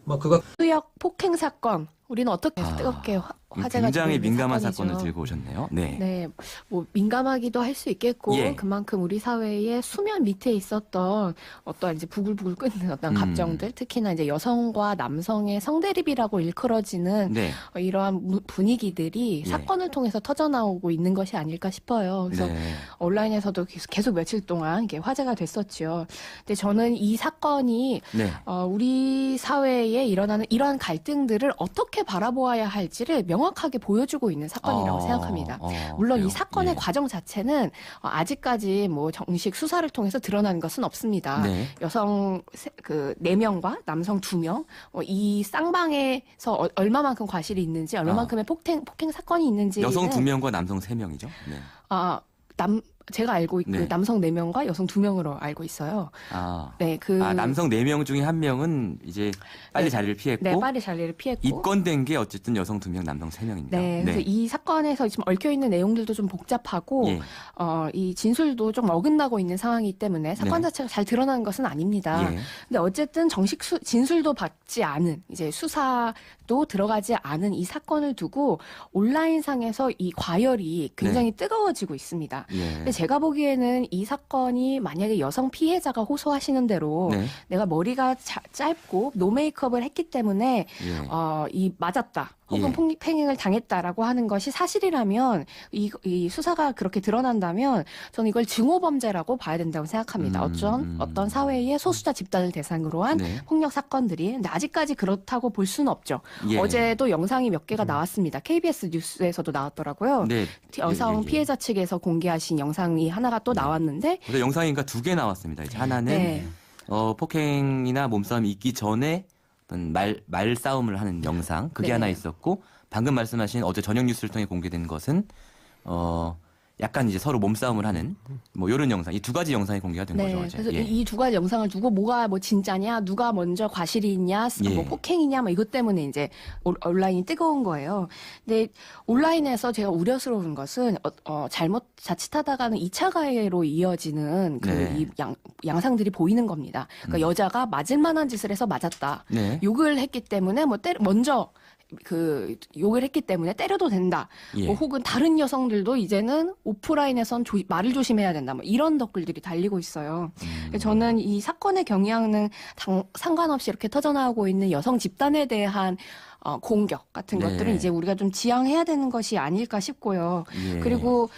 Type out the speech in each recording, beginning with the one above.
뭐 그거 수역 폭행 사건 우리는 어떻게 뜨겁게 화제가 굉장히 되고 있는 민감한 사건이죠. 사건을 들고 오셨네요. 네. 네, 뭐 민감하기도 할 수 있겠고 예. 그만큼 우리 사회의 수면 밑에 있었던 어떤 이제 부글부글 끓는 어떤 감정들, 특히나 이제 여성과 남성의 성대립이라고 일컬어지는 네. 이러한 분위기들이 예. 사건을 통해서 터져나오고 있는 것이 아닐까 싶어요. 그래서 네. 온라인에서도 계속 며칠 동안 이게 화제가 됐었죠. 근데 저는 이 사건이 네. 우리 사회에 일어나는 이러한 갈등들을 어떻게 바라보아야 할지를 명확하게 보여주고 있는 사건이라고 생각합니다. 물론 그래요? 이 사건의 예. 과정 자체는 아직까지 뭐 정식 수사를 통해서 드러난 것은 없습니다. 네. 여성 그 4명과 남성 2명, 이 쌍방에서 얼마만큼 과실이 있는지, 얼마만큼의 폭행 사건이 있는지 여성 2명과 남성 3명이죠. 네. 제가 알고 있고 네. 남성 4명과 여성 2명으로 알고 있어요. 네, 남성 4명 중에 1명은 이제 빨리 네. 자리를 피했고, 네, 빨리 자리를 피했고, 입건된 게 어쨌든 여성 2명, 남성 3명입니다. 네, 그래서 이 사건에서 지금 얽혀 있는 내용들도 좀 복잡하고, 예. 이 진술도 좀 어긋나고 있는 상황이기 때문에 사건 네. 자체가 잘 드러나는 것은 아닙니다. 예. 근데 어쨌든 정식 진술도 받지 않은, 이제 수사도 들어가지 않은 이 사건을 두고 온라인상에서 이 과열이 굉장히 뜨거워지고 있습니다. 예. 근데 제가 보기에는 이 사건이 만약에 여성 피해자가 호소하시는 대로 네. 내가 머리가 짧고 노 메이크업을 했기 때문에 예. 맞았다. 혹은 예. 폭행을 당했다라고 하는 것이 사실이라면 이 수사가 그렇게 드러난다면 저는 이걸 증오범죄라고 봐야 된다고 생각합니다. 어떤 사회의 소수자 집단을 대상으로 한 네. 폭력 사건들이. 근데 아직까지 그렇다고 볼 수는 없죠. 예. 어제도 영상이 몇 개가 나왔습니다. KBS 뉴스에서도 나왔더라고요. 네. 여성 피해자 측에서 공개하신 영상이 하나가 또 나왔는데 그래서 영상인가 2개 나왔습니다. 이제 하나는 네. 폭행이나 몸싸움이 있기 전에 어떤 말싸움을 하는 영상 그게 네. 하나 있었고, 방금 말씀하신 어제 저녁 뉴스를 통해 공개된 것은 약간 이제 서로 몸싸움을 하는 뭐 이런 영상, 이 2가지 영상이 공개가 된 거죠. 어제. 그래서 예. 이 2가지 영상을 두고 뭐가 뭐 진짜냐, 누가 먼저 과실이 있냐, 예. 뭐 폭행이냐, 뭐 이것 때문에 이제 온라인이 뜨거운 거예요. 근데 온라인에서 제가 우려스러운 것은 자칫하다가는 2차 가해로 이어지는 네. 이 양상들이 보이는 겁니다. 그러니까 여자가 맞을 만한 짓을 해서 맞았다. 네. 욕을 했기 때문에 먼저 욕을 했기 때문에 때려도 된다. 예. 뭐 혹은 다른 여성들도 이제는 오프라인에선 말을 조심해야 된다. 뭐 이런 댓글들이 달리고 있어요. 저는 이 사건의 경향은 상관없이 이렇게 터져나오고 있는 여성 집단에 대한 공격 같은 네. 것들은 이제 우리가 좀 지양해야 되는 것이 아닐까 싶고요. 예. 그리고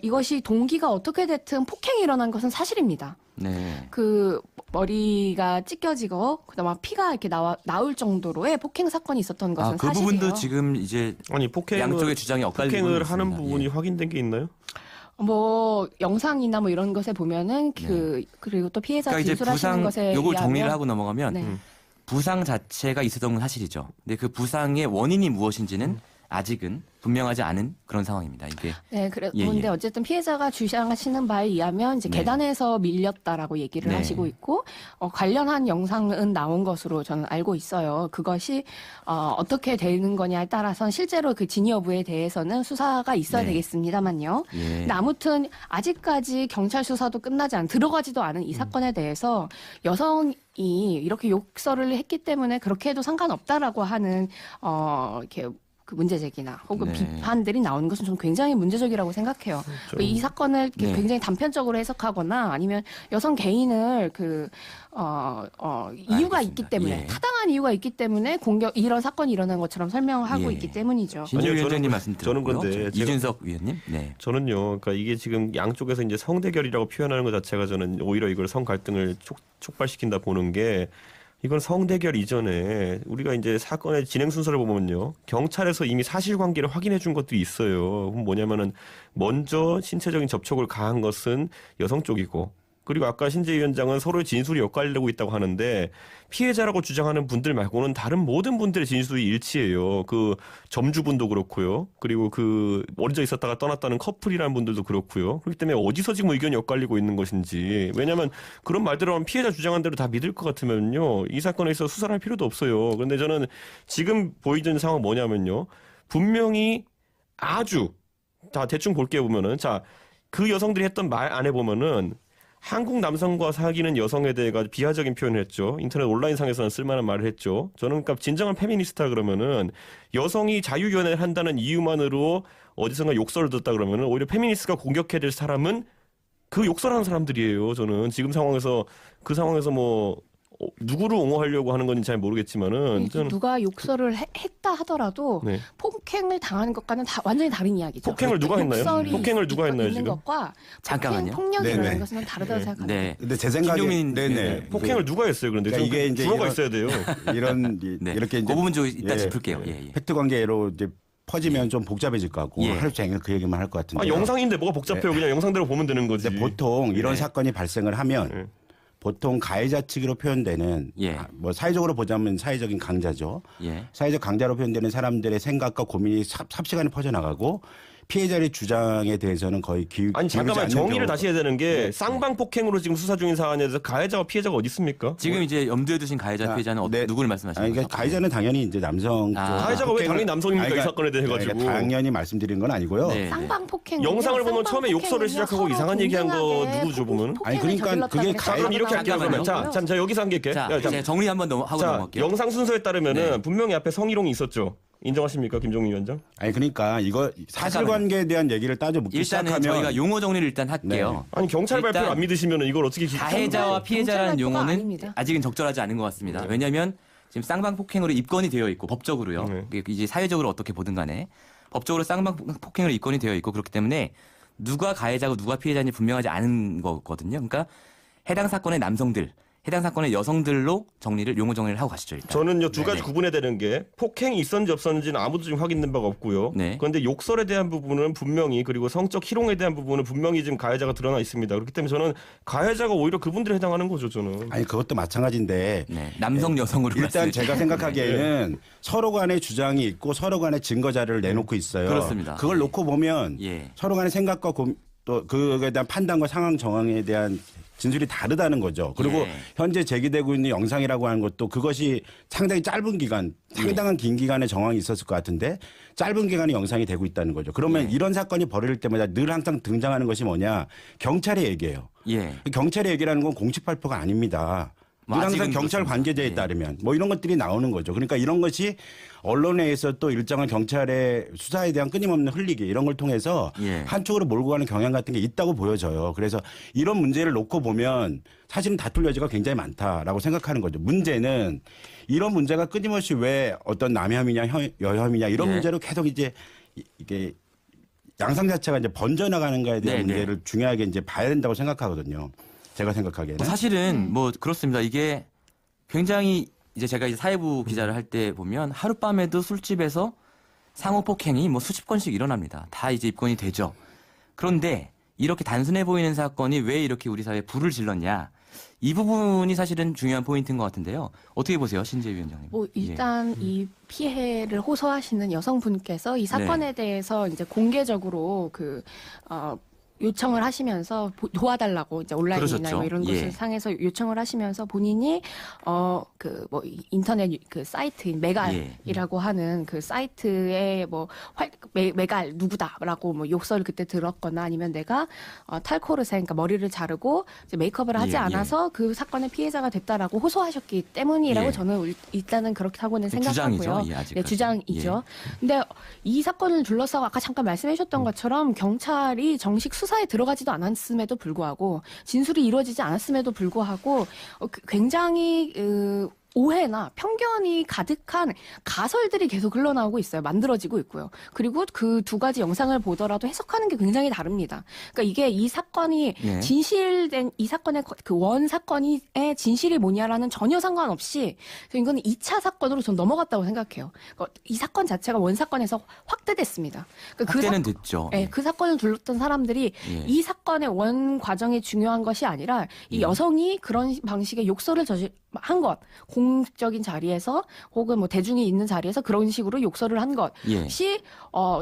이것이 동기가 어떻게 됐든 폭행이 일어난 것은 사실입니다. 네. 그 머리가 찢겨지고 그다음에 피가 이렇게 나올 정도로의 폭행 사건이 있었던 것은 그 사실이에요. 부분도 지금 이제 양쪽의 주장이 엇갈리고 폭행을 있습니다. 하는 부분이 예. 확인된 게 있나요? 뭐 영상이나 뭐 이런 것에 보면은 그리고 또 피해자 그러니까 이제 진술하시는 부상 것에 요걸 의하면 정리를 하고 넘어가면 네. 부상 자체가 있었던 건 사실이죠. 근데 그 부상의 원인이 무엇인지는 아직은 분명하지 않은 그런 상황입니다. 이게 네, 예, 그런데 예. 어쨌든 피해자가 주장하시는 바에 의하면 이제 네. 계단에서 밀렸다라고 얘기를 네. 하시고 있고 관련한 영상은 나온 것으로 저는 알고 있어요. 그것이 어떻게 되는 거냐에 따라서는 실제로 그 진위 여부에 대해서는 수사가 있어야 네. 되겠습니다만요. 예. 근데 아무튼 아직까지 경찰 수사도 들어가지도 않은 이 사건에 대해서 여성이 이렇게 욕설을 했기 때문에 그렇게 해도 상관없다라고 하는 이렇게 그 문제 제기나 혹은 네. 비판들이 나오는 것은 저는 굉장히 문제적이라고 생각해요. 이 사건을 네. 굉장히 단편적으로 해석하거나 아니면 여성 개인을 이유가 알겠습니다. 있기 때문에 예. 타당한 이유가 있기 때문에 이런 사건이 일어난 것처럼 설명하고 예. 있기 때문이죠. 신주 아니요, 위원장님 저는- 말씀 저는 들었고요. 근데 제가- 이준석 위원님. 네. 저는요, 그러니까 이게 지금 양쪽에서 이제 성대결이라고 표현하는 것 자체가 저는 오히려 이걸 성 갈등을 촉발시킨다 보는 게, 이건 성대결 이전에 우리가 이제 사건의 진행 순서를 보면요, 경찰에서 이미 사실관계를 확인해 준 것들이 있어요. 그럼 뭐냐면은 먼저 신체적인 접촉을 가한 것은 여성 쪽이고, 그리고 아까 신재 위원장은 서로의 진술이 엇갈리고 있다고 하는데, 피해자라고 주장하는 분들 말고는 다른 모든 분들의 진술이 일치해요. 그 점주분도 그렇고요. 그리고 그 어디서 있었다가 떠났다는 커플이라는 분들도 그렇고요. 그렇기 때문에 어디서 지금 의견이 엇갈리고 있는 것인지. 왜냐하면 그런 말대로 하면 피해자 주장한 대로 다 믿을 것 같으면요, 이 사건에 있어서 수사를 할 필요도 없어요. 그런데 저는 지금 보이는 상황은 뭐냐면요, 분명히 아주 다 대충 볼게 보면은, 자, 그 여성들이 했던 말 안에 보면은 한국 남성과 사귀는 여성에 대해 가지고 비하적인 표현을 했죠. 인터넷 온라인상에서는 쓸만한 말을 했죠. 저는 그러니까 진정한 페미니스트라 그러면은 여성이 자유연애를 한다는 이유만으로 어디선가 욕설을 듣다 그러면은 오히려 페미니스트가 공격해야 될 사람은 그 욕설하는 사람들이에요. 저는 지금 상황에서 그 상황에서 뭐 누구를 옹호하려고 하는 건지 잘 모르겠지만은 저는 누가 욕설을 했다 하더라도 네. 폭행을 당하는 것과는 완전히 다른 이야기죠. 폭행을 누가 했나요? 욕설이 폭행을 누가 했나요, 있는 지금? 것과 잠깐만요. 폭력이라는 네네. 것은 다르다고 네. 생각합니다. 네. 근데 제 생각에 김종민 네네 폭행을 누가 했어요? 그런데 그러니까 저는 이게 이제 주어가 이런- 있어야 돼요. 이런 네. 이렇게 그 부분 좀 이따 예, 짚을게요. 예, 예. 팩트 관계로 이제 퍼지면 좀 복잡해질 것 같고 예. 하루 종일 그 얘기만 할 것 같은데. 아, 영상인데 뭐가 복잡해요? 그냥 영상대로 보면 되는 거지. 근데 보통 이런 네. 사건이 발생을 하면 네. 보통 가해자 측으로 표현되는 예. 뭐 사회적으로 보자면 사회적인 강자죠. 예. 사회적 강자로 표현되는 사람들의 생각과 고민이 삽시간에 퍼져나가고 피해자의 주장에 대해서는 거의 아니 잠깐만 정의를 다시 해야 되는 게 네. 쌍방 폭행으로 지금 수사 중인 사안에서 가해자와 피해자가 어디 있습니까? 지금 이제 염두에 두신 가해자 피해자는 네. 누구를 말씀하시는 아니, 거죠? 그러니까 가해자는 당연히 이제 남성 쪽 가해자가 왜 당연히 남성입니까? 이 사건에 대해 가지고. 그러니까 당연히 말씀드리는 건 아니고요. 네. 쌍방 폭행 영상을 보면 처음에 욕설을 시작하고 이상한 얘기한 거 누구죠, 보면? 아니, 그러니까 그게 자 그럼 이렇게 할게요. 그러면 자 여기서 한 게 있게. 자, 야, 제가 정리 한번 하고 자 넘어갈게요. 영상 순서에 따르면은 네. 분명히 앞에 성희롱이 있었죠. 인정하십니까, 김종민 위원장? 아니 그러니까 이거 사실관계에 대한 얘기를 따져 묻기 일단은 시작하면 저희가 용어 정리를 일단 할게요. 아니 경찰 일단 발표를 안 믿으시면은 이걸 어떻게 가해자와 피해자라는 경찰 발표가 용어는 아닙니다. 아직은 적절하지 않은 것 같습니다. 왜냐하면 지금 쌍방 폭행으로 입건이 되어 있고 법적으로요. 네. 이제 사회적으로 어떻게 보든 간에 법적으로 쌍방 폭행으로 입건이 되어 있고 그렇기 때문에 누가 가해자고 누가 피해자인지 분명하지 않은 거거든요. 그러니까 해당 사건의 남성들, 해당 사건의 여성들로 용어 정리를 하고 가시죠. 일단. 저는요 두 가지 네네. 구분해야 되는 게 폭행이 있었는지 없었는지는 아무도 지금 확인된 바가 없고요. 네. 그런데 욕설에 대한 부분은 분명히 그리고 성적 희롱에 대한 부분은 분명히 지금 가해자가 드러나 있습니다. 그렇기 때문에 저는 가해자가 오히려 그분들에 해당하는 거죠. 저는. 아니 그것도 마찬가지인데 네. 남성 여성으로 일단 봤을 제가 때. 생각하기에는 서로 간의 주장이 있고 서로 간의 증거 자료를 내놓고 있어요. 그렇습니다. 그걸 예. 놓고 보면 예. 서로 간의 생각과 또 그에 대한 판단과 상황 정황에 대한 진술이 다르다는 거죠. 그리고 예. 현재 제기되고 있는 영상이라고 하는 것도 그것이 상당히 짧은 기간, 상당한 긴 기간의 정황이 있었을 것 같은데 짧은 기간의 영상이 되고 있다는 거죠. 그러면 이런 사건이 벌어질 때마다 늘 항상 등장하는 것이 뭐냐? 경찰의 얘기예요. 예. 경찰의 얘기라는 건 공식 발표가 아닙니다. 늘 뭐 항상 아직은 경찰 그렇습니다. 관계자에 예. 따르면 뭐 이런 것들이 나오는 거죠. 그러니까 이런 것이 언론에 의해서 또 일정한 경찰의 수사에 대한 끊임없는 흘리기 이런 걸 통해서 예. 한쪽으로 몰고 가는 경향 같은 게 있다고 보여져요. 그래서 이런 문제를 놓고 보면 사실은 다툴 여지가 굉장히 많다라고 생각하는 거죠. 문제는 이런 문제가 끊임없이 왜 어떤 남혐이냐 여혐이냐 이런 예. 문제로 계속 이제 이게 양상 자체가 이제 번져나가는가에 대한 네, 문제를 중요하게 이제 봐야 된다고 생각하거든요. 제가 생각하기에는. 사실은 뭐 그렇습니다. 이게 굉장히 이제 제가 이제 사회부 기자를 할 때 보면 하룻밤에도 술집에서 상호 폭행이 뭐 수십 건씩 일어납니다. 다 이제 입건이 되죠. 그런데 이렇게 단순해 보이는 사건이 왜 이렇게 우리 사회에 불을 질렀냐. 이 부분이 사실은 중요한 포인트인 것 같은데요. 어떻게 보세요, 신재 위원장님? 뭐 일단 이 피해를 호소하시는 여성분께서 이 네. 사건에 대해서 이제 공개적으로 요청을 하시면서 도와달라고 이제 온라인이나 그러셨죠. 뭐 이런 예. 곳을 상에서 요청을 하시면서 본인이 인터넷 그 사이트인 메갈이라고 하는 그 사이트에 뭐 메갈 누구다라고 뭐 욕설을 그때 들었거나 아니면 내가 탈코르세 그러니까 머리를 자르고 이제 메이크업을 하지 예, 않아서 그 사건의 피해자가 됐다라고 호소하셨기 때문이라고 예. 저는 일단은 그렇다고는 그 생각하고요. 주장이죠. 예, 아직까지. 네, 주장이죠. 근데 이 사건을 둘러싸고 아까 잠깐 말씀해 주셨던 것처럼 경찰이 정식 수사에 들어가지도 않았음에도 불구하고 진술이 이루어지지 않았음에도 불구하고 굉장히 오해나 편견이 가득한 가설들이 계속 흘러나오고 있어요. 만들어지고 있고요. 그리고 그 두 가지 영상을 보더라도 해석하는 게 굉장히 다릅니다. 그러니까 이게 이 사건이 예. 진실된 이 사건의 그 원 사건의 진실이 뭐냐라는 전혀 상관없이 이거는 2차 사건으로 전 넘어갔다고 생각해요. 그러니까 이 사건 자체가 원 사건에서 확대됐습니다. 그러니까 확대는 됐죠. 네, 그 사건을 둘렀던 사람들이 예. 이 사건의 원 과정이 중요한 것이 아니라 이 예. 여성이 그런 방식의 욕설을 한 것, 공적인 자리에서 혹은 뭐 대중이 있는 자리에서 그런 식으로 욕설을 한 예. 것이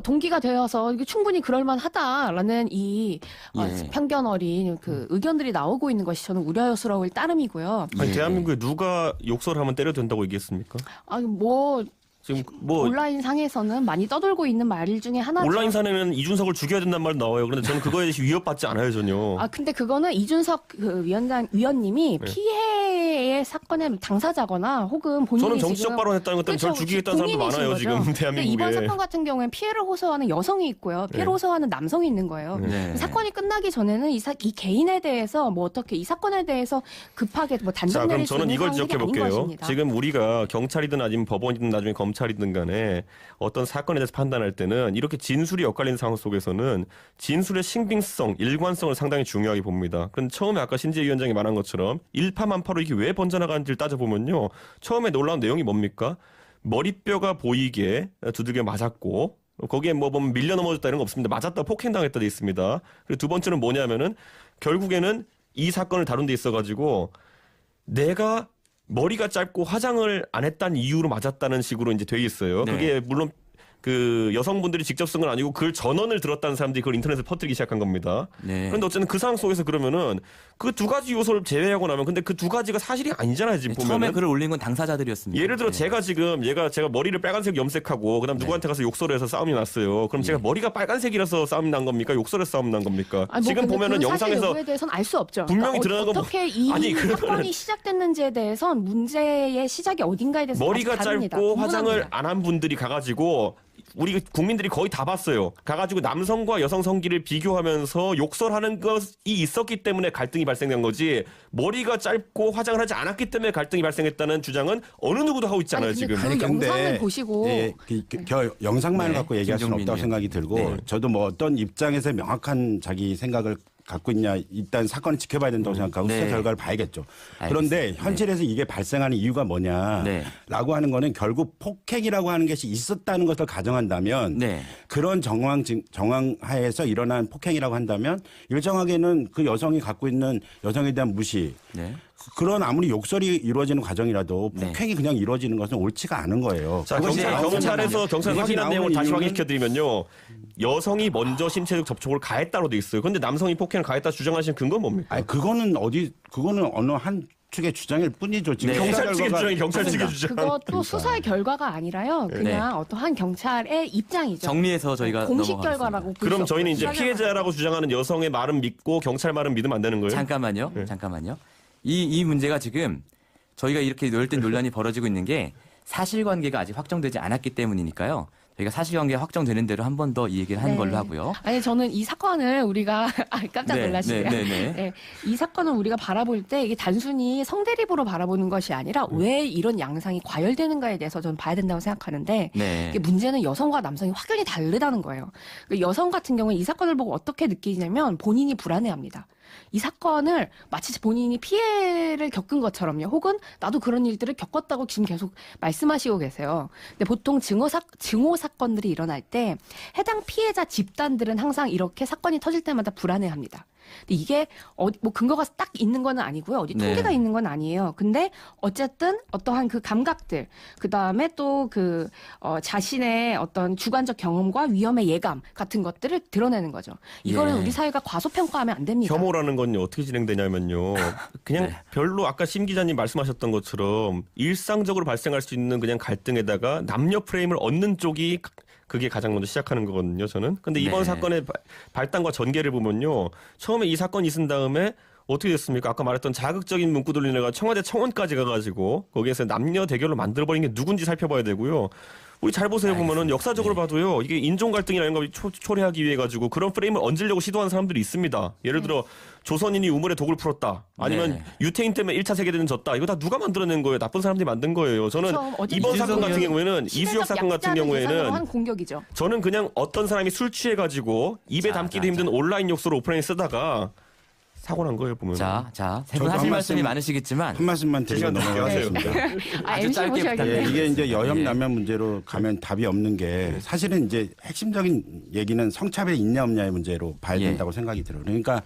동기가 되어서 이게 충분히 그럴만하다라는 이 예. 편견 어린 그 의견들이 나오고 있는 것이 저는 우려스러울 따름이고요. 아니 예. 대한민국에 누가 욕설하면 때려도 된다고 얘기했습니까? 아니 뭐 지금 뭐 온라인 상에서는 많이 떠돌고 있는 말 중에 하나죠. 온라인 상에는 이준석을 죽여야 된다는 말 나와요. 그런데 저는 그거에 대해서 위협받지 않아요 전혀. 아 근데 그거는 이준석 그 위원님이 피해의 사건의 당사자거나 혹은 본인이 저는 정치적 지금 발언했다는 것 때문에 저를 그렇죠. 죽이겠다는 사람도 국민이신 많아요 거죠. 지금 근데 대한민국에. 이번 사건 같은 경우에는 피해를 호소하는 여성이 있고요. 피해를 네. 호소하는 남성이 있는 거예요. 네. 사건이 끝나기 전에는 이 개인에 대해서 뭐 어떻게 이 사건에 대해서 급하게 뭐 단정 자, 그럼 내릴 수 저는 있는 이걸 상황이 아닌 지적해 볼게요. 것입니다. 지금 우리가 경찰이든 아니면 법원이든 나중에 검찰이든 간에 어떤 사건에 대해서 판단할 때는 이렇게 진술이 엇갈리는 상황 속에서는 진술의 신빙성, 일관성을 상당히 중요하게 봅니다. 그런데 처음에 아까 신재 위원장이 말한 것처럼 일파만파로 이게 왜 번져나가는지를 따져보면요. 처음에 놀라운 내용이 뭡니까? 머리뼈가 보이게 두들겨 맞았고 거기에 뭐 보면 밀려 넘어졌다 이런 거 없습니다. 맞았다 폭행당했다 돼 있습니다. 그리고 두 번째는 뭐냐면은 결국에는 이 사건을 다룬 데 있어가지고 내가 머리가 짧고 화장을 안 했다는 이유로 맞았다는 식으로 이제 돼 있어요. 네. 그게 물론 그 여성분들이 직접 쓴 건 아니고 그 전원을 들었다는 사람들이 그걸 인터넷에 퍼뜨리기 시작한 겁니다. 네. 그런데 어쨌든 그 상황 속에서 그러면은 그 두 가지 요소를 제외하고 나면 근데 그 두 가지가 사실이 아니잖아요. 지금 처음에 보면은. 글을 올린 건 당사자들이었습니다. 예를 들어 네. 제가 지금 제가 머리를 빨간색 염색하고 그다음 누구한테 가서 욕설을 해서 싸움이 났어요. 그럼 제가 머리가 빨간색이라서 싸움이 난 겁니까? 욕설에서 싸움이 난 겁니까? 아니, 뭐 지금 근데 보면은 그 사실 영상에서 여부에 대해서는 알 수 없죠. 분명히 그러니까 드러난 건 어떻게 이 아니, 그러면은- 사건이 시작됐는지에 대해선 문제의 시작이 어딘가에 대해서 머리가 아직 다릅니다. 짧고 화장을 분분합니다. 안 한 분들이 가가지고 우리 국민들이 거의 다 봤어요. 가가지고 남성과 여성 성기를 비교하면서 욕설하는 것이 있었기 때문에 갈등이 발생한 거지 머리가 짧고 화장을 하지 않았기 때문에 갈등이 발생했다는 주장은 어느 누구도 하고 있잖아요 아니, 근데 지금. 그 영상을 보시고 예, 영상만을 네, 갖고 얘기할 수는 김종민 없다고 의원. 생각이 들고 네. 저도 뭐 어떤 입장에서 명확한 자기 생각을 갖고 있냐 일단 사건을 지켜봐야 된다고 생각하고 네. 수사 결과를 봐야겠죠. 알겠습니다. 그런데 네. 현실에서 이게 발생하는 이유가 뭐냐라고 네. 하는 거는 결국 폭행이라고 하는 것이 있었다는 것을 가정한다면 네. 그런 정황 하에서 일어난 폭행이라고 한다면 일정하게는 그 여성이 갖고 있는 여성에 대한 무시 네. 그런 아무리 욕설이 이루어지는 과정이라도 네. 폭행이 그냥 이루어지는 것은 옳지가 않은 거예요. 자, 그것이 나오는 경찰에서 그것이 확인한 나오는 내용을 다시 이유는 확인시켜드리면요. 여성이 먼저 신체적 접촉을 가했다로 돼 있어요. 그런데 남성이 폭행을 가했다 주장하시는 근거는 뭡니까? 아니 그거는 어느 한 측의 주장일 뿐이죠. 지금 네. 수사 경찰 측의 결과가- 주장이 경찰 측의 맞습니다. 주장. 그것도 수사의 결과가 아니라요. 그냥 어떠한 경찰의 입장이죠. 정리해서 저희가 공식 넘어가겠습니다. 결과라고 볼 수 그럼 없고요. 저희는 이제 수사 피해자라고 주장하는 여성의 말은 믿고 경찰 말은 믿으면 안 되는 거예요? 잠깐만요. 잠깐만요. 이 문제가 지금 저희가 이렇게 열띤 논란이 벌어지고 있는 게 사실관계가 아직 확정되지 않았기 때문이니까요. 저희가 사실관계가 확정되는 대로 한 번 더 이 얘기를 하는 네. 걸로 하고요. 아니 저는 이 사건을 우리가 깜짝 네, 놀라시네요. 네, 네, 네. 네, 이 사건을 우리가 바라볼 때 이게 단순히 성대립으로 바라보는 것이 아니라 왜 이런 양상이 과열되는가에 대해서 저는 봐야 된다고 생각하는데 네. 이게 문제는 여성과 남성이 확연히 다르다는 거예요. 여성 같은 경우에 이 사건을 보고 어떻게 느끼냐면 본인이 불안해합니다. 이 사건을 마치 본인이 피해를 겪은 것처럼요. 혹은 나도 그런 일들을 겪었다고 지금 계속 말씀하시고 계세요. 근데 보통 증오 사건들이 일어날 때 해당 피해자 집단들은 항상 이렇게 사건이 터질 때마다 불안해합니다. 근데 이게 뭐 근거가 딱 있는 건 아니고요. 어디 통계가 네. 있는 건 아니에요. 근데 어쨌든 어떠한 그 감각들, 그 다음에 또 그 자신의 어떤 주관적 경험과 위험의 예감 같은 것들을 드러내는 거죠. 이거는 예. 우리 사회가 과소평가하면 안 됩니다. 혐오라는 건요 어떻게 진행되냐면요 그냥 네. 별로 아까 심 기자님 말씀하셨던 것처럼 일상적으로 발생할 수 있는 그냥 갈등에다가 남녀 프레임을 얻는 쪽이 그게 가장 먼저 시작하는 거거든요 저는. 근데 이번 네. 사건의 발단과 전개를 보면요 처음에 이 사건이 있은 다음에 어떻게 됐습니까? 아까 말했던 자극적인 문구들로 인해 청와대 청원까지 가가지고 거기에서 남녀 대결로 만들어버린 게 누군지 살펴봐야 되고요. 우리 잘 보세요 보면은 역사적으로 봐도요 이게 인종 갈등이라는 걸 초래하기 위해 가지고 그런 프레임을 얹으려고 시도한 사람들이 있습니다. 예를 들어 조선인이 우물에 독을 풀었다. 아니면 네. 유태인 때문에 1차 세계대전 졌다. 이거 다 누가 만들어낸 거예요? 나쁜 사람들이 만든 거예요. 저는 그렇죠. 어쨌든 이번 사건 같은 이준석 경우에는 이수혁 사건 같은 경우에는 한 공격이죠. 저는 그냥 어떤 사람이 술 취해가지고 입에 자, 담기도 자, 힘든 자. 온라인 욕설을 오프라인에 쓰다가 사고 난 거예요 보면. 세 분 저도 하실 한 말씀이 말씀- 많으시겠지만 한 말씀만 드리고 시간 더 넘어가겠습니다. 아주 MC 짧게 모셔야겠네요. 예, 부탁드립니다. 이게 이제 여혐 예. 남혐 문제로 가면 답이 없는 게 사실은 이제 핵심적인 얘기는 성차별이 있냐 없냐의 문제로 봐야 예. 된다고 생각이 들어요. 그러니까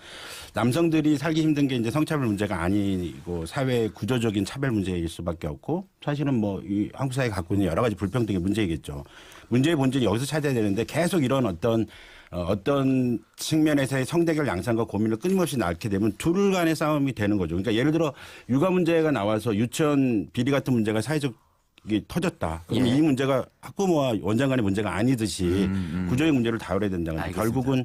남성들이 살기 힘든 게 이제 성차별 문제가 아니고 사회 구조적인 차별 문제일 수밖에 없고 사실은 뭐 이 한국 사회가 갖고 있는 여러 가지 불평등의 문제이겠죠. 문제의 본질이 여기서 찾아야 되는데 계속 이런 어떤 측면에서의 성대결 양상과 고민을 끊임없이 낳게 되면 둘 간의 싸움이 되는 거죠. 그러니까 예를 들어 육아 문제가 나와서 유치원 비리 같은 문제가 사회적 이게 터졌다. 그럼 예. 이 문제가 학부모와 원장 간의 문제가 아니듯이 구조의 문제를 다뤄야 된다는 거죠. 알겠습니다. 결국은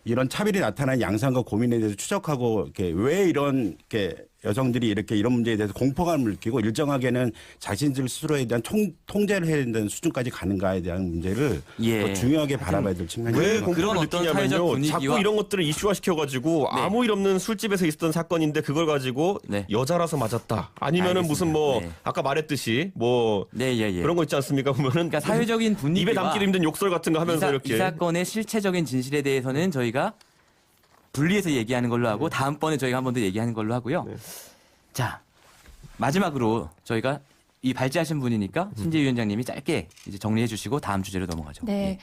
이런 차별이 나타난 양상과 고민에 대해서 추적하고 이렇게 왜 이런 이렇게 여성들이 이렇게 이런 문제에 대해서 공포감을 느끼고 일정하게는 자신들 스스로에 대한 통제를 해야 된다는 수준까지 가는가에 대한 문제를 예. 더 중요하게 바라봐야 될 측면이 왜 있는 것 같아요. 공포를 그런 어떤 사회적 느끼냐면요. 분위기와- 자꾸 이런 것들을 이슈화 시켜가지고 네. 아무 일 없는 술집에서 있었던 사건인데 그걸 가지고 네. 여자라서 맞았다. 아니면은 알겠습니다. 무슨 뭐 네. 아까 말했듯이 뭐 네, 예, 예. 그런 거 있지 않습니까? 보면은 그러니까 사회적인 분위기와 입에 담기 힘든 욕설 같은 거 하면서 이렇게 이 사건의 실체적인 진실에 대해서는 저희가 분리해서 얘기하는 걸로 하고 다음번에 저희가 한 번 더 얘기하는 걸로 하고요. 네. 자, 마지막으로 저희가 이 발제하신 분이니까 신재 위원장님이 짧게 이제 정리해 주시고 다음 주제로 넘어가죠. 네.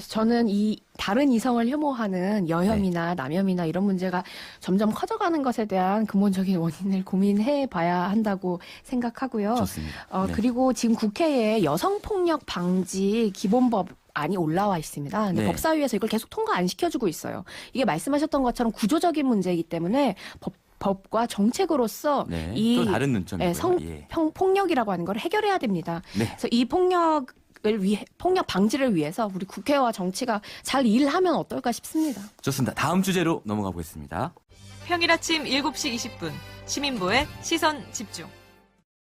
저는 이 다른 이성을 혐오하는 여혐이나 네. 남혐이나 이런 문제가 점점 커져가는 것에 대한 근본적인 원인을 고민해 봐야 한다고 생각하고요. 좋습니다. 네. 그리고 지금 국회에 여성폭력 방지 기본법 안이 올라와 있습니다. 근데 네. 법사위에서 이걸 계속 통과 안 시켜주고 있어요. 이게 말씀하셨던 것처럼 구조적인 문제이기 때문에 법과 정책으로서 네. 이 또 다른 눈점이고요. 예. 폭력이라고 하는 걸 해결해야 됩니다. 네. 그래서 이 폭력 방지를 위해서 우리 국회와 정치가 잘 일하면 어떨까 싶습니다. 좋습니다. 다음 주제로 넘어가 보겠습니다. 평일 아침 7시 20분 시민보의 시선 집중.